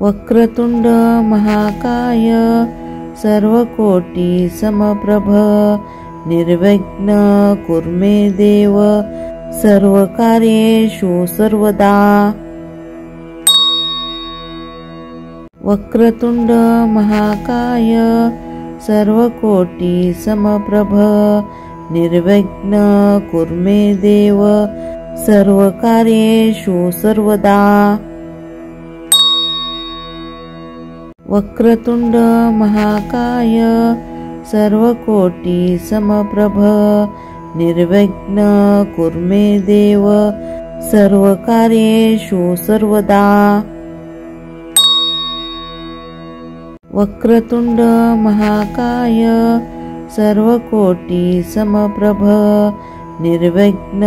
वक्रतुंड महाकाय सर्वकोटि समप्रभ निर्विघ्न कुरु मे देव सर्वकार्येषु सर्वदा। वक्रतुंड महाकाय सर्वकोटि समप्रभ निर्विघ्न कुरु मे देव सर्वकार्येषु सर्वदा। वक्रतुंड महाकाय सर्वकोटि समप्रभ निर्विघ्न कुरु मे देव सर्वकार्येषु सर्वदा। वक्रतुंड महाकाय सर्वकोटि समप्रभ निर्विघ्न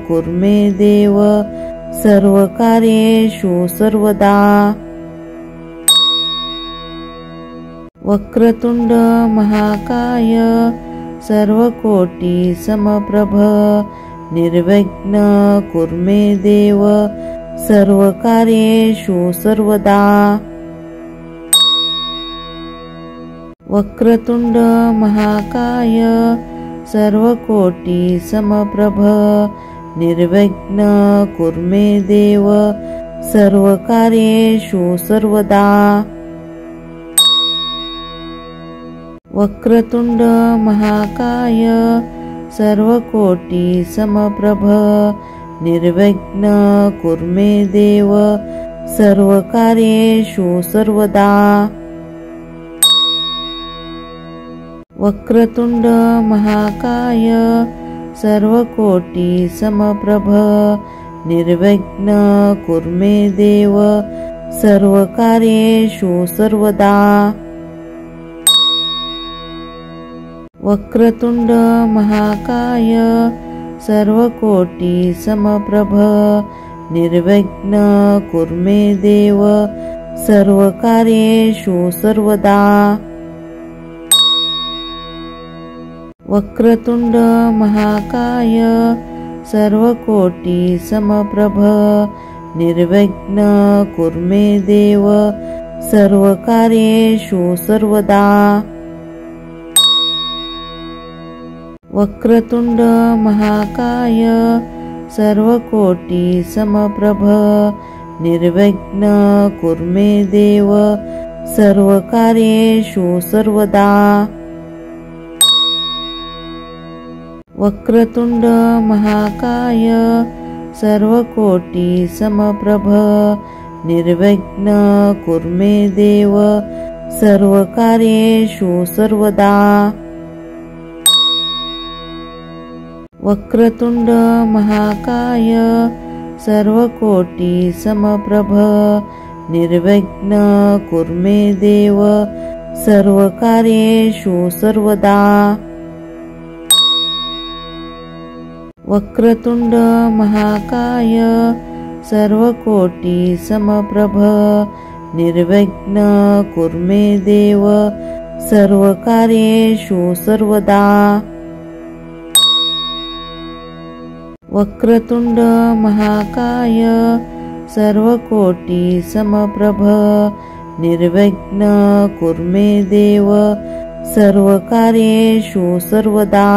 कुरु मे देव सर्वकार्येषु सर्वदा। वक्रतुंड महाकाय सर्वकोटि समप्रभ निर्विघ्न कुरु मे देव सर्वकार्येषु सर्वदा। वक्रतुंड महाकाय सर्वकोटि समप्रभ निर्विघ्न कुरु मे देव सर्वकार्येषु सर्वदा। वक्रतुंड महाकाय सर्वकोटि समप्रभ निर्विघ्न कुरु मे देव सर्वकार्येषु सर्वदा। वक्रतुंड महाकाय सर्वकोटि समप्रभ निर्विघ्न कुरु मे देव सर्वकार्येषु सर्वदा। वक्रतुंड महाकाय सर्वकोटि समप्रभ निर्विघ्न कुरु मे देव सर्वकार्येषु सर्वदा। वक्रतुंड महाकाय सर्वकोटि समप्रभ निर्विघ्न कुरु मे देव सर्वकार्येषु सर्वदा। वक्रतुंड महाकाय सर्वकोटि समप्रभ निर्विघ्न कुरु मे देव सर्वकार्येषु सर्वदा। वक्रतुंड महाकाय सर्वकोटि समप्रभ निर्विघ्न कुरु मे देव सर्वकार्येषु सर्वदा। वक्रतुंड महाकाय सर्वकोटि समप्रभ निर्विघ्न कुरु मे देव सर्वकार्येषु सर्वदा। वक्रतुंड महाकाय सर्वकोटि समप्रभ निर्विघ्न कुरु मे देव सर्वकार्येषु सर्वदा। वक्रतुंड महाकाय सर्वकोटि समप्रभ निर्विघ्न कुरु मे देव सर्वकार्येषु सर्वदा।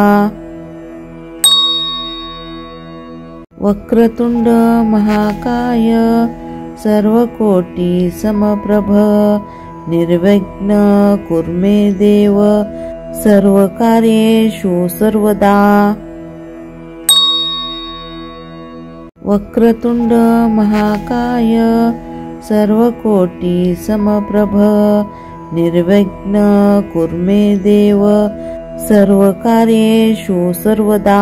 वक्रतुंड महाकाय सर्वकोटि समप्रभ निर्विघ्न कुरु मे देव सर्वकार्येषु सर्वदा। वक्रतुंड महाकाय सर्वकोटि समप्रभ निर्विघ्न कुरु मे देव सर्वकार्येषु सर्वदा।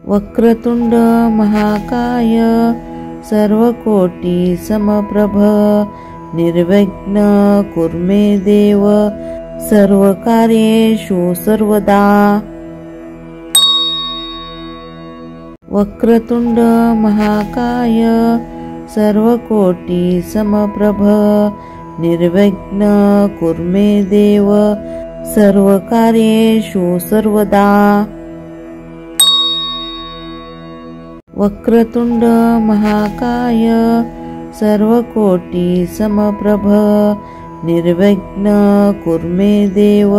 वक्रतुंड महाकाय सर्वकोटि समप्रभ निर्विघ्न कुरु मे देव सर्वकार्येषु सर्वदा। वक्रतुंड महाकाय सर्वकोटि समप्रभ निर्विघ्न कुरु मे देव सर्वकार्येषु सर्वदा। वक्रतुंड महाकाय सर्वकोटि समप्रभ निर्विघ्न कुरु मे देव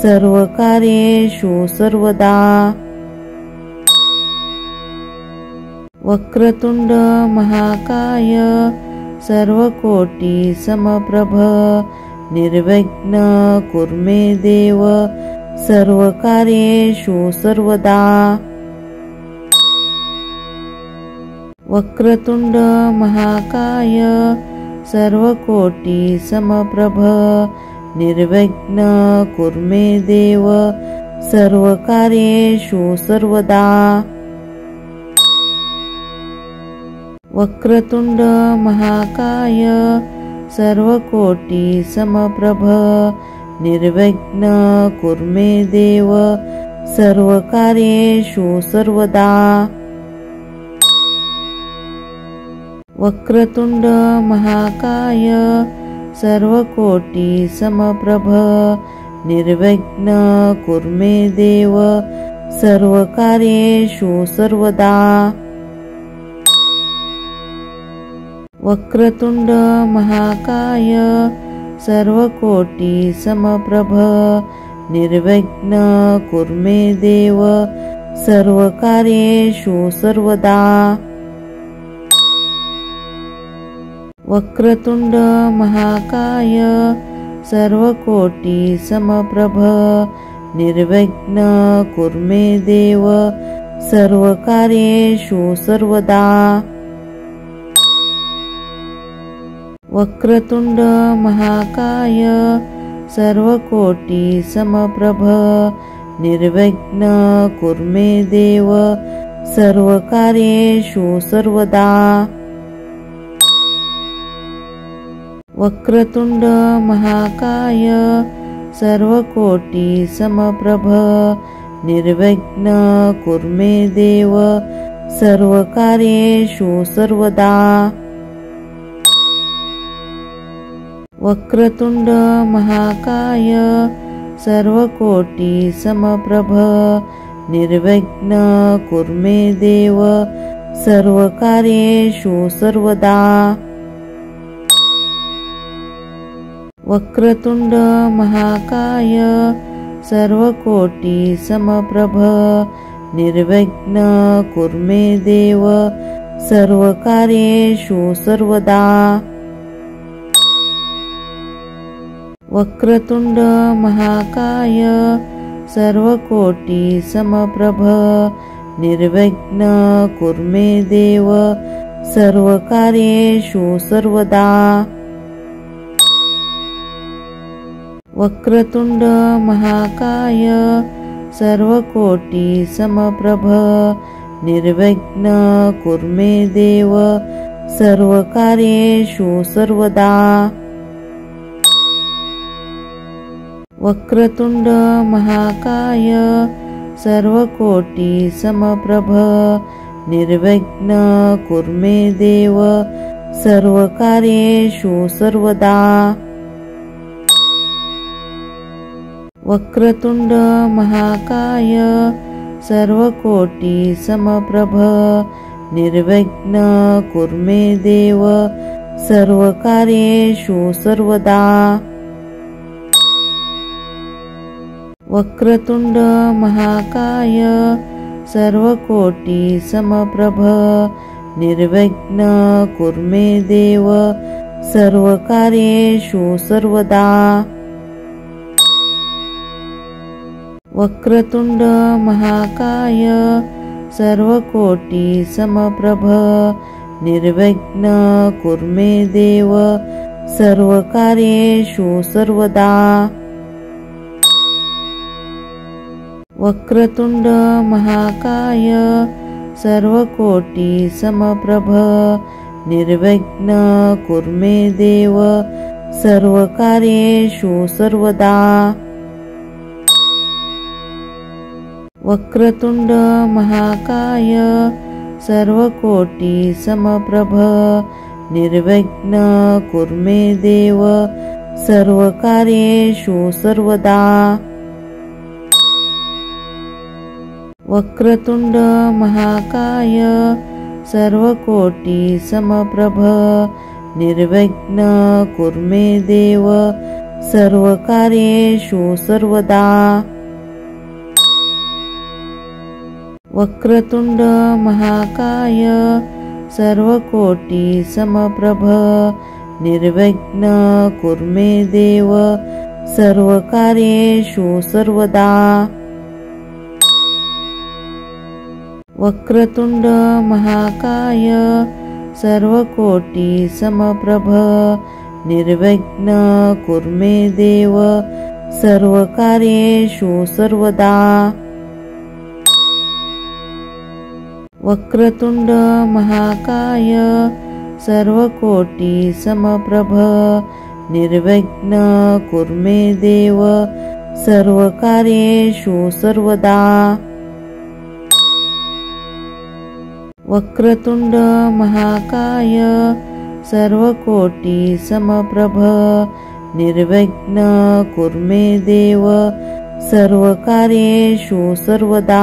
सर्वकार्येषु सर्वदा। वक्रतुंड महाकाय सर्वकोटि समप्रभ निर्विघ्न कुरु मे देव सर्वकार्येषु सर्वदा। वक्रतुंड महाकाय सर्वकोटि समप्रभ निर्विघ्न कुरु मे देव सर्वकार्येषु सर्वदा। वक्रतुंड महाकाय सर्वकोटि समप्रभ निर्विघ्न कुरु मे देव सर्वकार्येषु सर्वदा। वक्रतुंड महाकाय सर्वकोटि समप्रभ निर्विघ्न कुरु मे देव सर्वकार्येषु सर्वदा। वक्रतुंड महाकाय सर्वकोटि समप्रभ निर्विघ्न कुरु मे देव सर्वकार्येषु सर्वदा। वक्रतुंड महाकाय सर्वकोटि समप्रभ निर्विघ्न कुरु मे देव सर्वकार्येषु सर्वदा। वक्रतुंड महाकाय सर्वकोटि समप्रभ निर्विघ्न कुरु मे देव सर्वकार्येषु सर्वदा। वक्रतुंड महाकाय सर्वकोटि समप्रभ निर्विघ्न कुरु मे देव सर्वकार्येषु सर्वदा। वक्रतुंड महाकाय सर्वकोटि समप्रभ निर्विघ्न कुरु मे देव सर्वकार्येषु सर्वदा। वक्रतुंड महाकाय सर्वकोटि समप्रभ निर्विघ्न कुरु मे देव सर्वकार्येषु सर्वदा। वक्रतुंड महाकाय सर्वकोटि समप्रभ निर्विघ्न कुरु मे देव सर्वकार्येषु सर्वदा। वक्रतुंड महाकाय सर्वकोटि समप्रभ निर्विघ्न कुरु मे देव सर्वकार्येषु सर्वदा। वक्रतुंड महाकाय सर्वकोटि समप्रभ निर्विघ्न कुरु मे देव सर्वकार्येषु सर्वदा। वक्रतुंड महाकाय सर्वकोटि समप्रभ निर्विघ्न कुरु मे देव सर्वकार्येषु सर्वदा। वक्रतुंड महाकाय सर्वकोटि समप्रभ निर्विघ्न कुरु मे देव सर्वकार्येषु सर्वदा। वक्रतुंड महाकाय सर्वकोटि समप्रभ निर्विघ्न कुरु मे देव सर्वकार्येषु सर्वदा। वक्रतुंड महाकाय सर्वकोटि समप्रभ निर्विघ्न कुरु मे देव सर्वकार्येषु सर्वदा। वक्रतुंड महाकाय सर्वकोटि समप्रभ निर्विघ्न कुरु मे देव सर्वकार्येषु सर्वदा। वक्रतुंड महाकाय सर्वकोटि समप्रभ निर्विघ्न कुरु मे देव सर्वकार्येषु सर्वदा। वक्रतुंड महाकाय सर्वकोटि समप्रभ निर्विघ्न कुरु मे देव सर्वकार्येषु सर्वदा। वक्रतुंड महाकाय सर्वकोटि समप्रभ निर्विघ्न कुरु मे देव सर्वकार्येषु सर्वदा। वक्रतुंड महाकाय सर्वकोटि समप्रभ निर्विघ्न कुरु मे देव सर्वकार्येषु सर्वदा। वक्रतुंड महाकाय सर्वकोटि समप्रभ निर्विघ्न कुरु मे देव सर्वकार्येषु सर्वदा।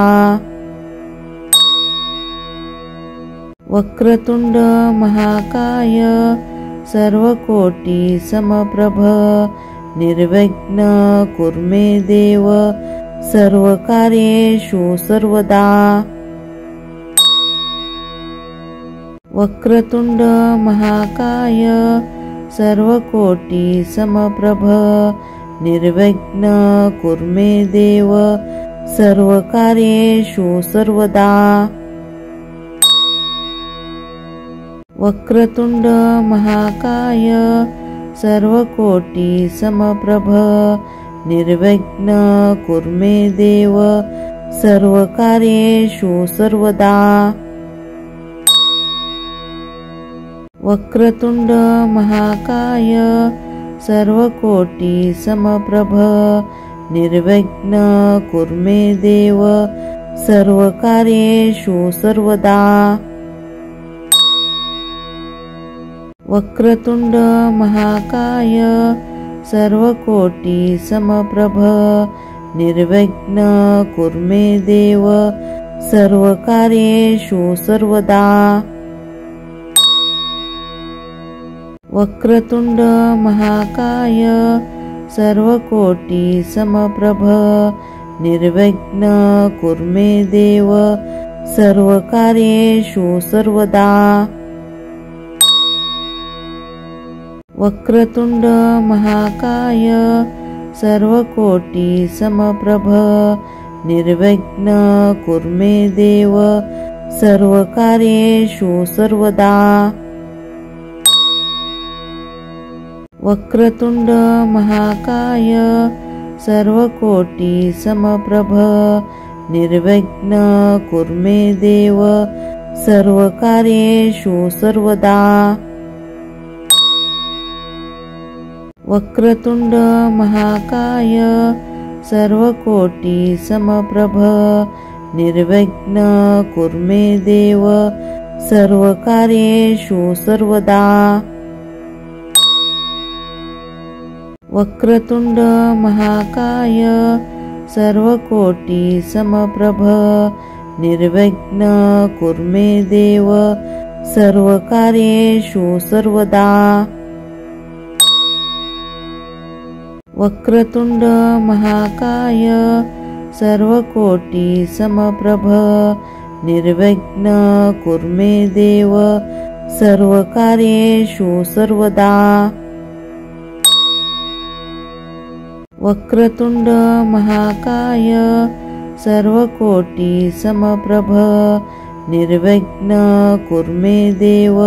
वक्रतुंड महाकाय सर्वकोटि समप्रभ निर्विघ्न कुरु मे देव सर्वकार्येषु सर्वदा। वक्रतुंड महाकाय सर्वकोटि समप्रभ निर्विघ्न कुरु मे देव सर्वकार्येषु सर्वदा। वक्रतुंड महाकाय सर्वकोटि समप्रभ निर्विघ्न कुरु मे देव सर्वकार्येषु सर्वदा। वक्रतुंड महाकाय सर्वकोटि समप्रभ निर्विघ्न कुरु मे देव सर्वकार्येषु सर्वदा। वक्रतुंड महाकाय सर्वकोटि समप्रभ निर्विघ्न कुरु मे देव सर्वकार्येषु सर्वदा। वक्रतुंड महाकाय सर्वकोटि समप्रभ निर्विघ्न कुरु मे देव सर्वकार्येषु सर्वदा। वक्रतुंड महाकाय सर्वकोटि समप्रभ निर्विघ्न कुरु मे देव सर्वकार्येषु सर्वदा। वक्रतुंड महाकाय सर्वकोटि समप्रभ निर्विघ्न कुरु मे देव सर्वकार्येषु सर्वदा। वक्रतुंड महाकाय सर्वकोटि समप्रभ निर्विघ्न कुरु मे देव सर्वकार्येषु सर्वदा। वक्रतुंड महाकाय सर्वकोटि समप्रभ निर्विघ्न कुरु मे देव सर्वकार्येषु सर्वदा। वक्रतुंड महाकाय सर्वकोटि समप्रभ निर्विघ्न कुरु मे देव सर्वकार्येषु सर्वदा। वक्रतुंड महाकाय सर्वकोटि समप्रभ निर्विघ्न कुरु मे देव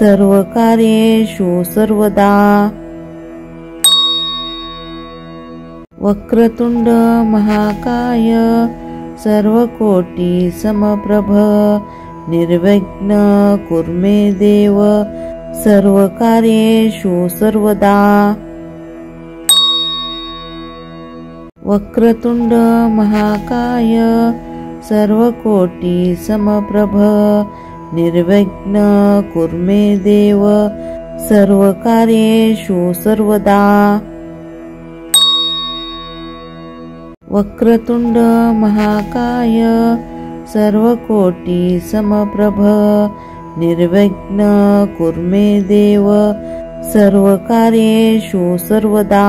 सर्वकार्येषु सर्वदा। वक्रतुंड महाकाय सर्वकोटि समप्रभ निर्विघ्न कुरु मे देव सर्वकार्येषु सर्वदा। वक्रतुंड महाकाय सर्वकोटि समप्रभ निर्विघ्न कुरु मे देव सर्वकार्येषु सर्वदा। वक्रतुंड महाकाय सर्वकोटि समप्रभ निर्विघ्न कुरु मे देव सर्वकार्येषु सर्वदा।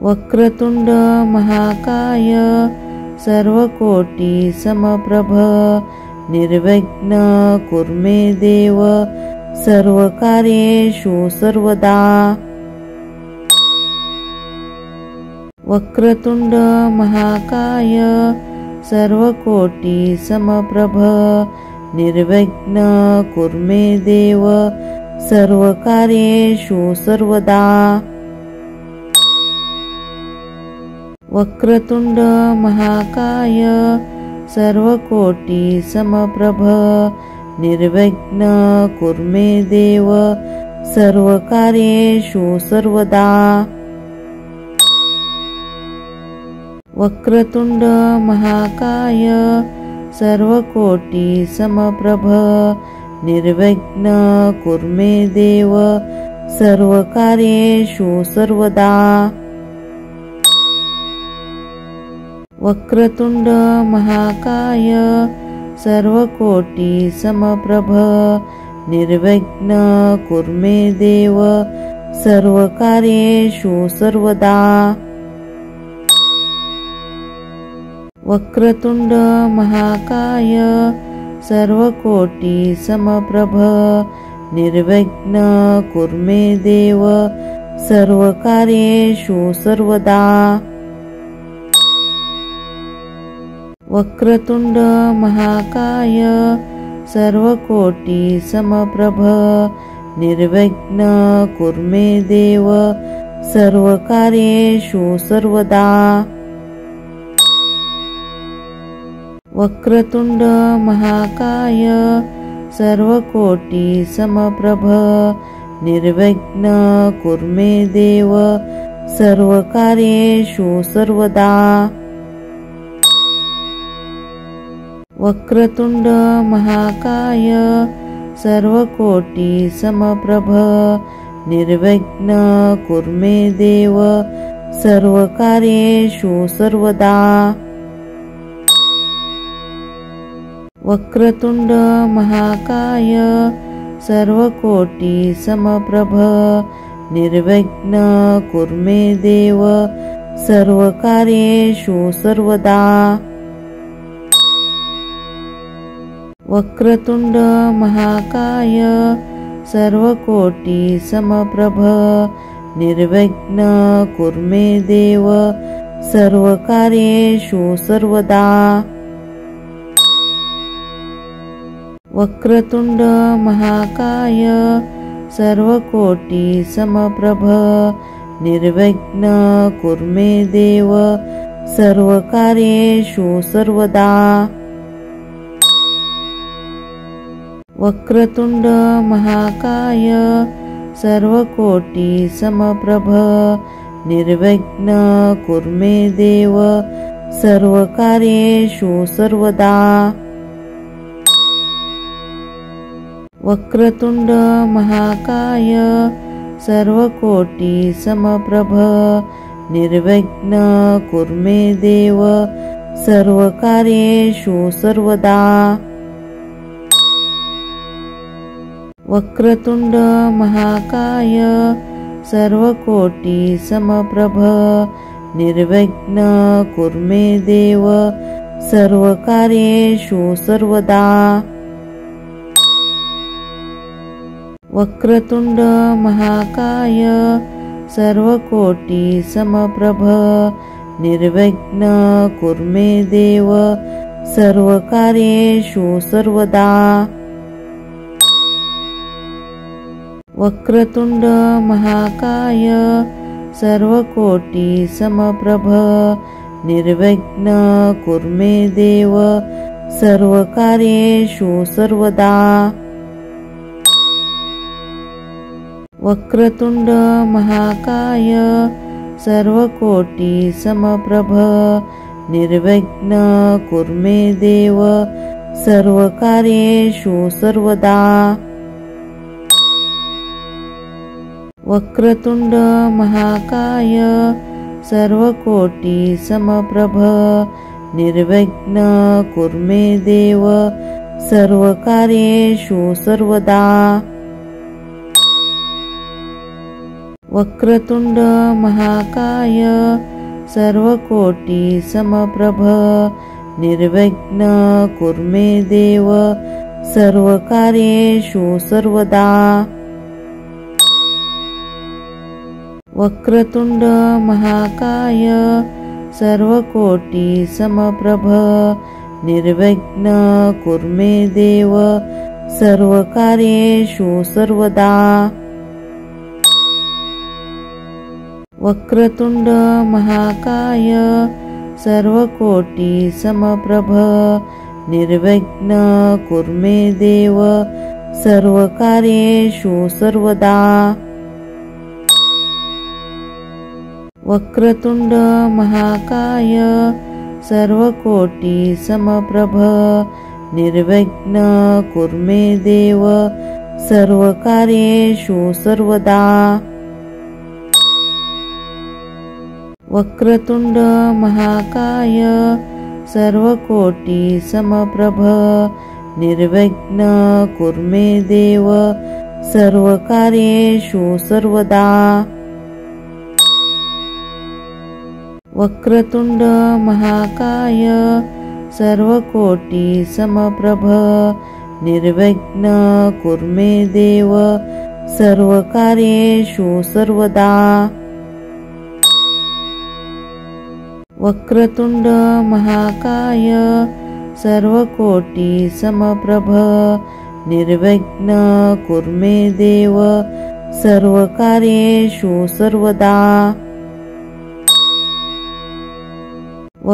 वक्रतुंड महाकाय सर्वकोटि समप्रभ निर्विघ्न कुरु मे देव सर्वकार्येषु सर्वदा। वक्रतुंड महाकाय सर्वकोटि समप्रभ निर्विघ्न कुरु मे देव सर्वकार्येषु सर्वदा। वक्रतुंड महाकाय सर्वकोटि समप्रभ निर्विघ्न कुरु मे देव सर्वकार्येषु सर्वदा। वक्रतुंड महाकाय सर्वकोटि समप्रभ निर्विघ्न कुरु मे देव सर्वकार्येषु सर्वदा। वक्रतुंड महाकाय सर्वकोटि समप्रभ निर्विघ्न कुरु मे देव सर्वकार्येषु सर्वदा। वक्रतुंड महाकाय सर्वकोटि समप्रभ निर्विघ्न कुरु मे देव सर्वकार्येषु सर्वदा। वक्रतुंड महाकाय सर्वकोटि समप्रभ निर्विघ्न कुरु मे देव सर्वकार्येषु सर्वदा। वक्रतुंड महाकाय सर्वकोटि समप्रभ निर्विघ्न कुरु मे देव सर्वकार्येषु सर्वदा। वक्रतुंड महाकाय सर्वकोटि समप्रभ निर्विघ्न कुरु मे देव सर्वकार्येषु सर्वदा। वक्रतुंड महाकाय सर्वकोटि समप्रभ निर्विघ्न कुरु मे देव सर्वकार्येषु सर्वदा। वक्रतुंड महाकाय सर्वकोटि समप्रभ निर्विघ्न कुरु मे देव सर्वकार्येषु सर्वदा। वक्रतुंड महाकाय सर्वकोटि समप्रभ निर्विघ्न कुरु मे देव सर्वकार्येषु सर्वदा। वक्रतुंड महाकाय सर्वकोटि समप्रभ निर्विघ्न कुरु मे देव सर्वकार्येषु सर्वदा। वक्रतुंड महाकाय सर्वकोटि समप्रभ निर्विघ्न कुरु मे देव सर्वकार्येषु सर्वदा। वक्रतुंड महाकाय सर्वकोटि समप्रभ निर्विघ्न कुरु मे देव सर्वकार्येषु सर्वदा। वक्रतुंड महाकाय सर्वकोटि समप्रभ निर्विघ्न कुरु मे देव सर्वकार्येषु सर्वदा। वक्रतुंड महाकाय सर्वकोटि समप्रभ निर्विघ्न कुरु मे देव सर्वकार्येषु सर्वदा। वक्रतुंड महाकाय सर्वकोटि समप्रभ निर्विघ्न कुरु मे देव सर्वकार्येषु सर्वदा। वक्रतुंड महाकाय सर्वकोटि समप्रभ निर्विघ्न कुरु मे देव सर्वकार्येषु सर्वदा। वक्रतुंड महाकाय सर्वकोटि समप्रभ निर्विघ्न कुरु मे देव सर्वकार्येषु सर्वदा। वक्रतुंड महाकाय सर्वकोटि समप्रभ निर्विघ्न कुरु मे देव सर्वकार्येषु सर्वदा। वक्रतुंड महाकाय सर्वकोटि समप्रभ निर्विघ्न कुरु मे देव सर्वकार्येषु सर्वदा। वक्रतुंड महाकाय सर्वकोटि समप्रभ निर्विघ्न कुरु मे देव सर्वकार्येषु सर्वदा। वक्रतुंड महाकाय सर्वकोटि समप्रभ निर्विघ्न कुरु मे देव सर्वकार्येषु सर्वदा। वक्रतुंड महाकाय सर्वकोटि समप्रभ निर्विघ्न कुरु मे देव सर्वकार्येषु सर्वदा। वक्रतुंड महाकाय सर्वकोटि समप्रभ निर्विघ्न कुरु मे देव सर्वकार्येषु सर्वदा।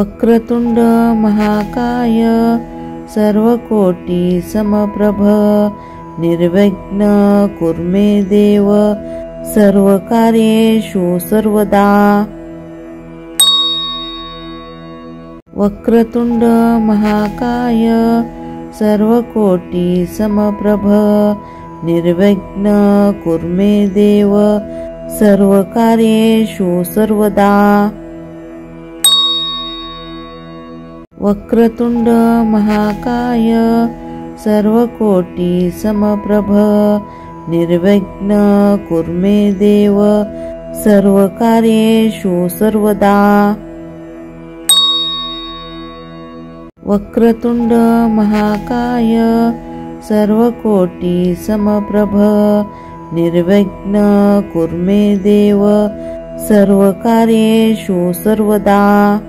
वक्रतुंड महाकाय सर्वकोटि समप्रभ निर्विघ्न कुरु मे देव सर्वकार्येषु सर्वदा। वक्रतुंड महाकाय सर्वकोटि समप्रभ निर्विघ्न कुरु मे देव सर्वकार्येषु सर्वदा। वक्रतुंड महाकाय सर्वकोटि समप्रभ निर्विघ्न कुरु मे देव सर्वकार्येषु सर्वदा। वक्रतुंड महाकाय सर्वकोटि समप्रभ निर्विघ्न कुरु मे देव सर्वकार्येषु सर्वदा।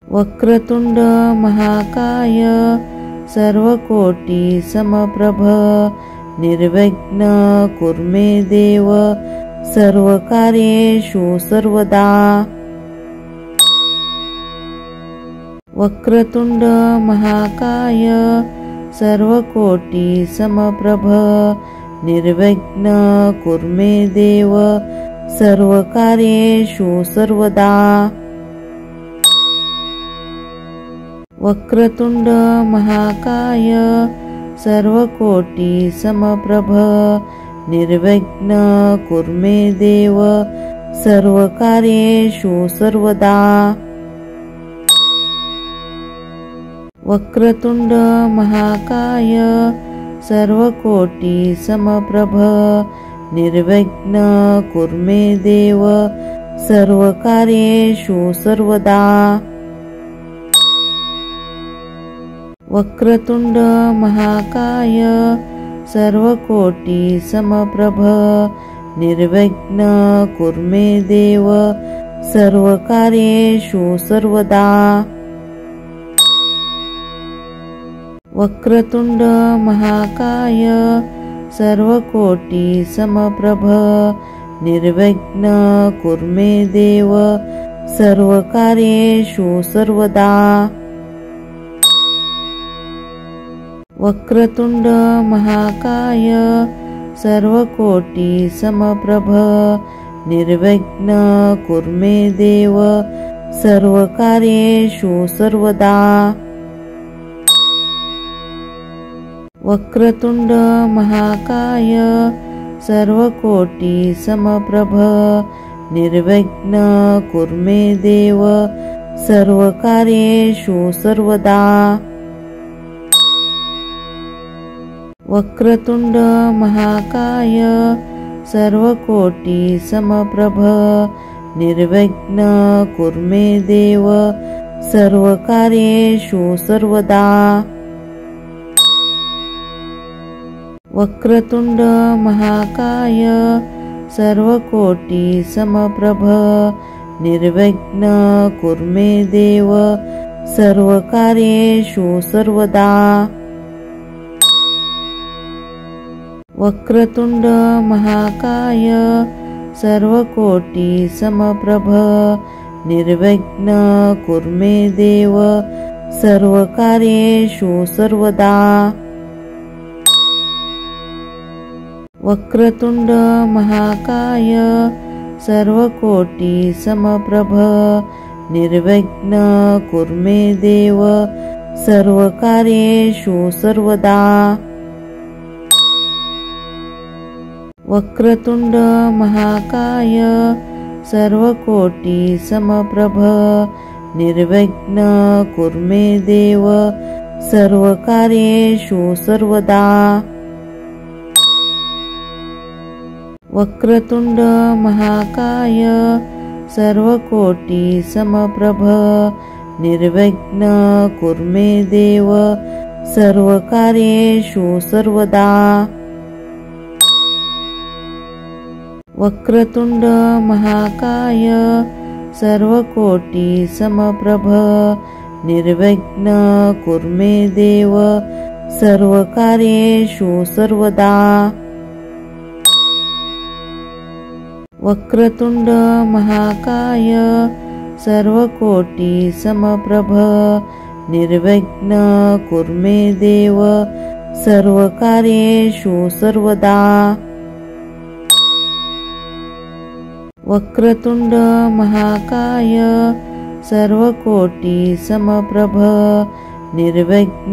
वक्रतुंड महाकाय सर्वकोटि समप्रभ निर्विघ्न कुरु मे देव सर्वकार्येषु सर्वदा। वक्रतुंड महाकाय सर्वकोटि समप्रभ निर्विघ्न कुरु मे देव सर्वकार्येषु सर्वदा। वक्रतुंड महाकाय सर्वकोटि समप्रभ निर्विघ्न कुरु मे देव सर्वकार्येषु सर्वदा। वक्रतुंड महाकाय सर्वकोटि समप्रभ निर्विघ्न कुरु मे देव सर्वकार्येषु सर्वदा। वक्रतुंड महाकाय सर्वकोटि समप्रभ निर्विघ्न कुरु मे देव सर्वकार्येषु सर्वदा। वक्रतुंड महाकाय सर्वकोटि समप्रभ निर्विघ्न कुरु मे देव सर्वकार्येषु सर्वदा। वक्रतुंड महाकाय सर्वकोटि समप्रभ निर्विघ्न कुरु मे देव सर्वकार्येषु सर्वदा। वक्रतुंड महाकाय सर्वकोटि समप्रभ निर्विघ्न कुरु मे देव सर्वकार्येषु सर्वदा। वक्रतुंड महाकाय सर्वकोटि समप्रभ निर्विघ्न कुरु मे देव सर्वकार्येषु सर्वदा। वक्रतुंड महाकाय सर्वकोटि समप्रभ निर्विघ्न कुरु मे देव सर्वकार्येषु सर्वदा। वक्रतुंड महाकाय सर्वकोटि समप्रभ निर्विघ्न कुरु मे देव सर्वकार्येषु सर्वदा। वक्रतुंड महाकाय सर्वकोटि समप्रभ निर्विघ्न कुरु मे देव सर्वकार्येषु सर्वदा। वक्रतुंड महाकाय सर्वकोटि समप्रभ निर्विघ्न कुरु मे देव सर्वकार्येषु सर्वदा। वक्रतुंड महाकाय सर्वकोटि समप्रभ निर्विघ्न कुरु मे देव सर्वकार्येषु सर्वदा। वक्रतुंड महाकाय सर्वकोटि समप्रभ निर्विघ्न कुरु मे देव सर्वकार्येषु सर्वदा। वक्रतुंड महाकाय सर्वकोटि समप्रभ निर्विघ्न कुरु मे देव सर्वकार्येषु सर्वदा। वक्रतुंड महाकाय सर्वकोटि समप्रभ निर्विघ्न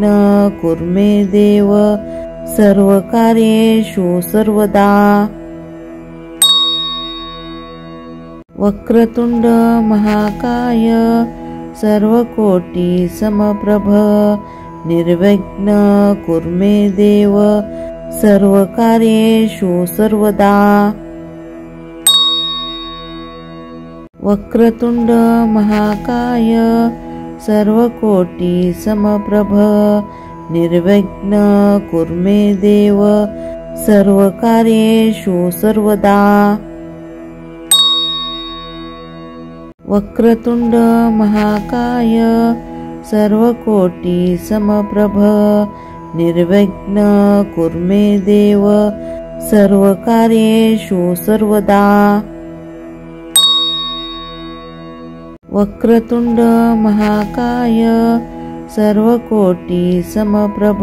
कुरु मे देव सर्वकार्येषु सर्वदा। वक्रतुंड महाकाय सर्वकोटि समप्रभ निर्विघ्न कुरु मे देव सर्वकार्येषु सर्वदा। वक्रतुंड महाकाय सर्वकोटि समप्रभ निर्विघ्न कुरु मे देव सर्वकार्येषु सर्वदा। वक्रतुंड महाकाय सर्वकोटि समप्रभ निर्विघ्न कुरु मे देव सर्वकार्येषु सर्वदा। वक्रतुंड महाकाय सर्वकोटि समप्रभ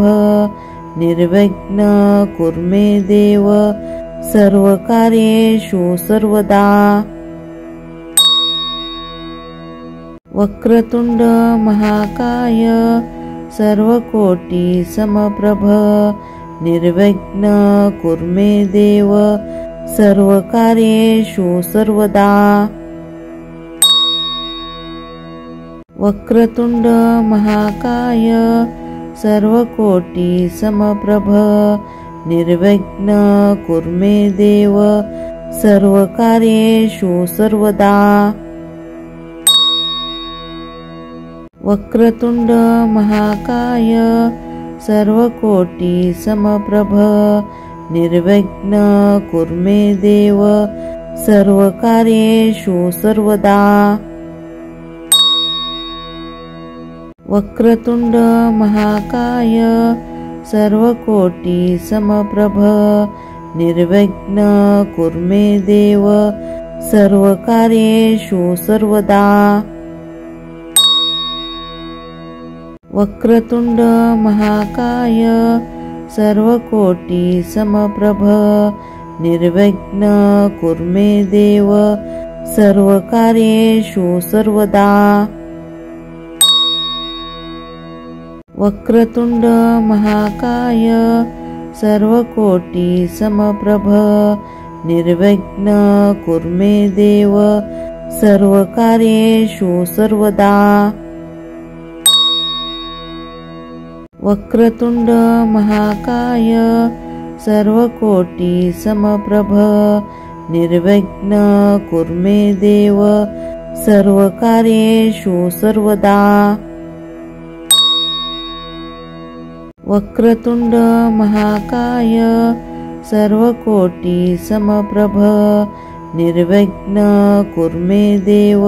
निर्विघ्न कुरु मे देव सर्वकार्येषु सर्वदा। वक्रतुंड महाकाय सर्वकोटि समप्रभ निर्विघ्न कुरु मे देव सर्वकार्येषु सर्वदा। वक्रतुंड महाकाय सर्वकोटि समप्रभ निर्विघ्न कुरु मे देव सर्वकार्येषु सर्वदा। वक्रतुंड महाकाय सर्वकोटि समप्रभ निर्विघ्न कुरु मे देव सर्वकार्येषु सर्वदा। वक्रतुंड महाकाय सर्वकोटि समप्रभ निर्विघ्न कुरु मे देव सर्वकार्येषु सर्वदा। वक्रतुंड महाकाय सर्वकोटि समप्रभ निर्विघ्न कुरु मे देव सर्वकार्येषु सर्वदा। वक्रतुंड महाकाय सर्वकोटि समप्रभ निर्विघ्न कुरु मे देव सर्वकार्येषु सर्वदा। वक्रतुंड महाकाय सर्वकोटि समप्रभ निर्विघ्न कुरु मे देव सर्वकार्येषु सर्वदा। वक्रतुंड महाकाय सर्वकोटि समप्रभ निर्विघ्न कुरु मे देव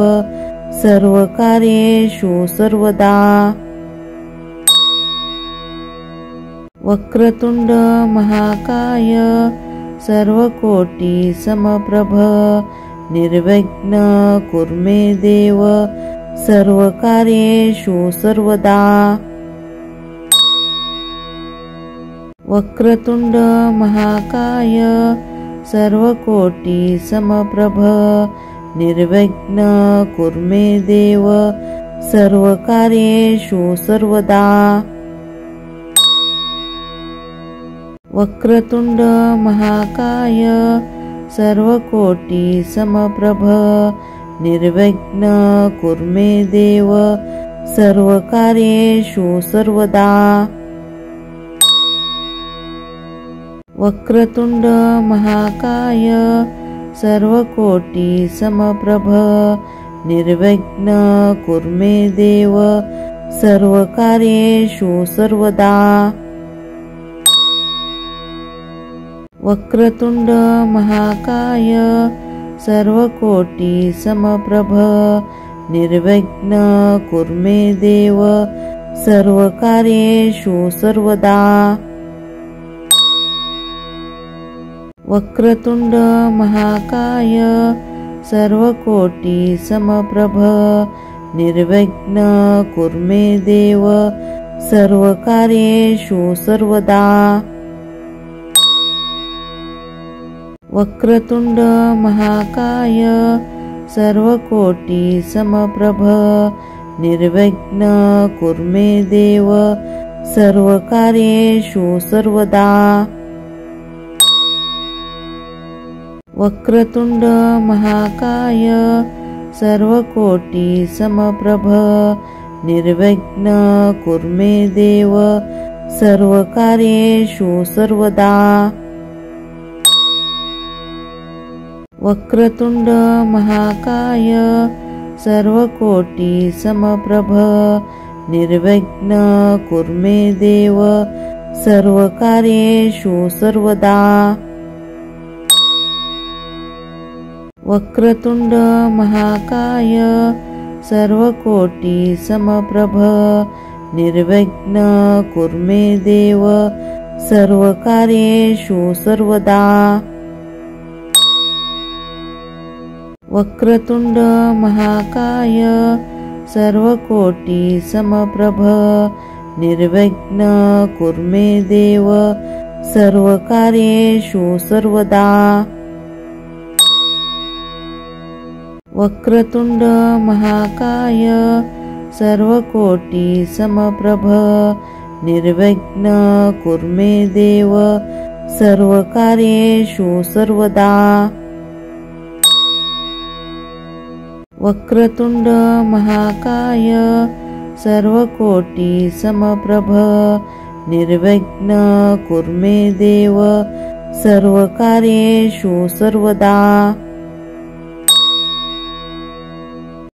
सर्वकार्येषु सर्वदा। वक्रतुंड महाकाय सर्वकोटि समप्रभ निर्विघ्न कुरु मे देव सर्वकार्येषु सर्वदा। वक्रतुंड महाकाय सर्वकोटि समप्रभ निर्विघ्न कुरु मे देव सर्वकार्येषु सर्वदा। वक्रतुंड महाकाय सर्वकोटि समप्रभ निर्विघ्न कुरु मे देव सर्वकार्येषु सर्वदा। वक्रतुंड महाकाय सर्वकोटि समप्रभ निर्विघ्न कुरु मे देव सर्वकार्येषु सर्वदा। वक्रतुंड महाकाय सर्वकोटि समप्रभ निर्विघ्न कुरु मे देव सर्वकार्येषु सर्वदा। वक्रतुंड महाकाय सर्वकोटि समप्रभ निर्विघ्न कुरु मे देव सर्वकार्येषु सर्वदा। वक्रतुंड महाकाय सर्वकोटि समप्रभ निर्विघ्न कुरु मे देव सर्वकार्येषु सर्वदा। वक्रतुंड महाकाय सर्वकोटि समप्रभ निर्विघ्न कुरु मे देव सर्वकार्येषु सर्वदा। वक्रतुंड महाकाय सर्वकोटि समप्रभ निर्विघ्न कुरु मे देव सर्वकार्येषु सर्वदा। वक्रतुंड महाकाय सर्वकोटि समप्रभ निर्विघ्न कुरु मे देव सर्वकार्येषु सर्वदा। वक्रतुंड महाकाय सर्वकोटि समप्रभ निर्विघ्न कुरु मे देव सर्वकार्येषु सर्वदा। वक्रतुंड महाकाय सर्वकोटि समप्रभ निर्विघ्न कुरु मे देव सर्वकार्येषु सर्वदा। वक्रतुंड महाकाय सर्वकोटि समप्रभ निर्विघ्न कुरु मे देव सर्वकार्येषु सर्वदा।